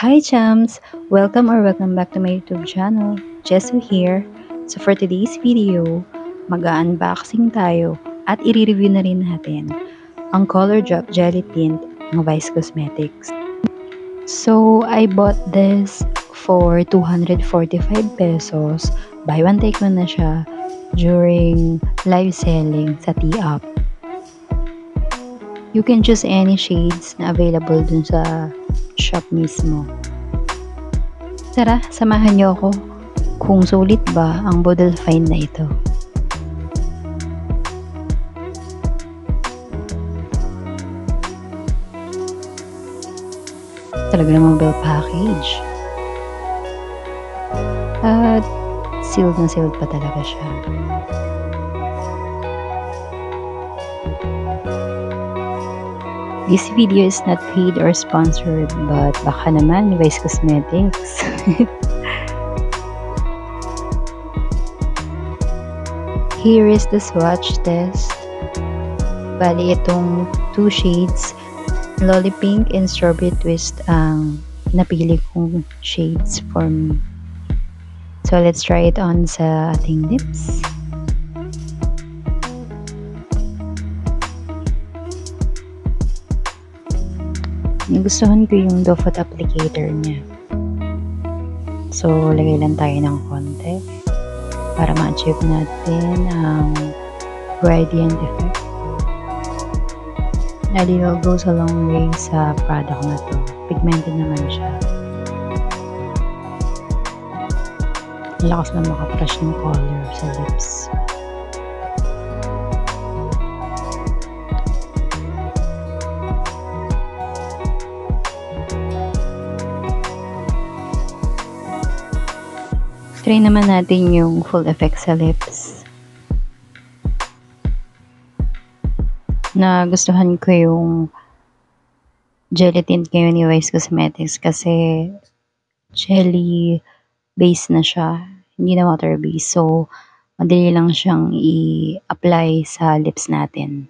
Hi chums! Welcome back to my YouTube channel. Jesu here. So for today's video, mag-unboxing tayo at i-review na rin natin ang Color Drop Jelly Tint ng Vice Cosmetics. So I bought this for 245 pesos. Buy one take one na siya during live selling sa T-Up. You can choose any shades na available dun sa shop mismo. Tara, samahan niyo ako kung sulit ba ang Bodle Find na ito. Talaga namang well package. At sealed na sealed pa talaga siya. This video is not paid or sponsored, but baka naman Vice Cosmetics. Here is the swatch test. Bali itong two shades, Lolly Pink and Strawberry Twist ang napili kong shades for me. So let's try it on sa ating lips. Nagustuhan ko yung doe foot applicator niya. So, lagay lang tayo ng konti para ma-achieve natin ang gradient effect. A little goes a long way sa product na to. Pigmented naman siya. Lakas na maka-flash ng color sa lips. Try naman natin yung full effect sa lips. Nagustuhan ko yung jelly tint ngayon ni Vice Cosmetics kasi jelly base na siya, hindi na water base. So, madali lang siyang i-apply sa lips natin.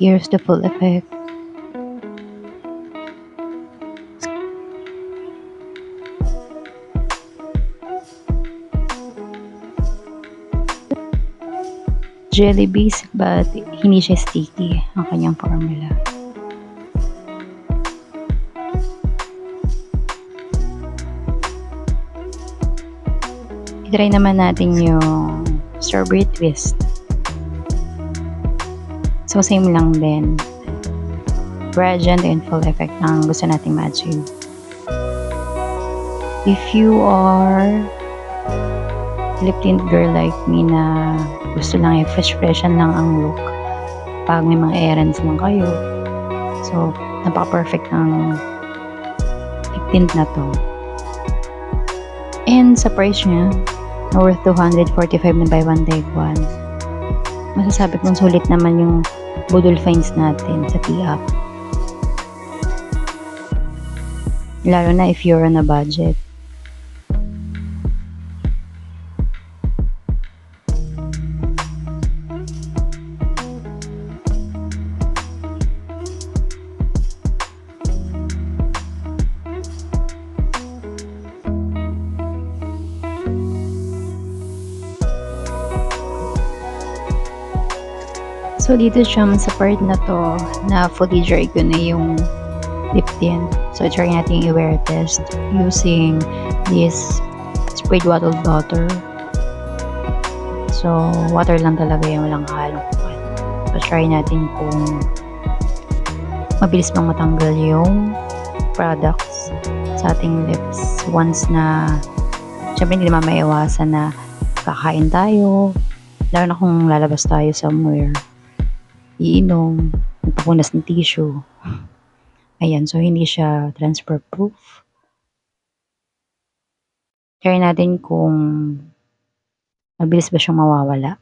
Here's the full effect. Jelly base but hindi siya sticky ang kanyang formula. I-try naman natin yung Strawberry Twist. So, same lang din. Gradient and full effect ang gusto nating ma-achieve. If you are lip tint girl like me na gusto lang i-fresh-freshan lang ang look pag may mga errands man kayo. So, napaka-perfect ng lip tint na to. And sa price niya, worth 245 na buy one take one. Masasabi kong sulit naman yung Bodle Finds natin sa T-Up. Lalo na if you're on a budget. So, dito siya sa part na to na fully dry ko na yung lip tint. So, try natin i-wear test using this sprayed bottle water. So, water lang talaga yung walang halong. So, try natin kung mabilis bang matanggal yung products sa ating lips once na syempre hindi naman maiwasan na kakain tayo, lalo na kung lalabas tayo somewhere, iinom, magpapunas ng tissue. Ayan, so hindi siya transfer proof. Try natin kung mabilis ba siyang mawawala.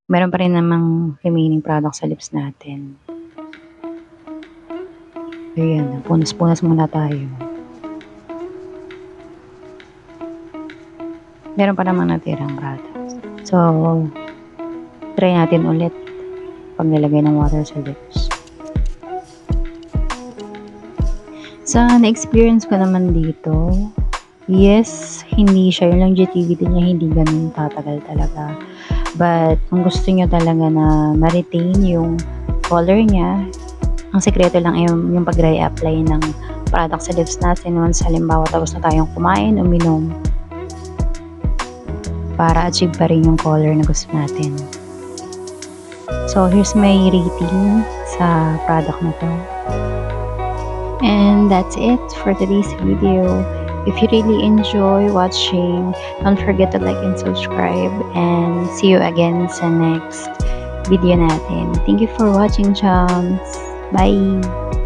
Meron pa rin namang remaining product sa lips natin. Ayan, punas-punas muna tayo. meron pa namang natirang products. So, try natin ulit paglalagay ng water sa lips. Sa na-experience ko naman dito, yes, hindi siya, yung longevity niya hindi ganun tatagal talaga. But, kung gusto niyo talaga na ma-retain yung color niya, ang sekreto lang ay yung pag-re-apply ng product sa lips natin once halimbawa tapos na tayong kumain, uminom, para achieve pa rin yung color na gusto natin. So, here's my rating sa product na to. And that's it for today's video. If you really enjoy watching, don't forget to like and subscribe, and see you again sa next video natin. Thank you for watching, chums. Bye!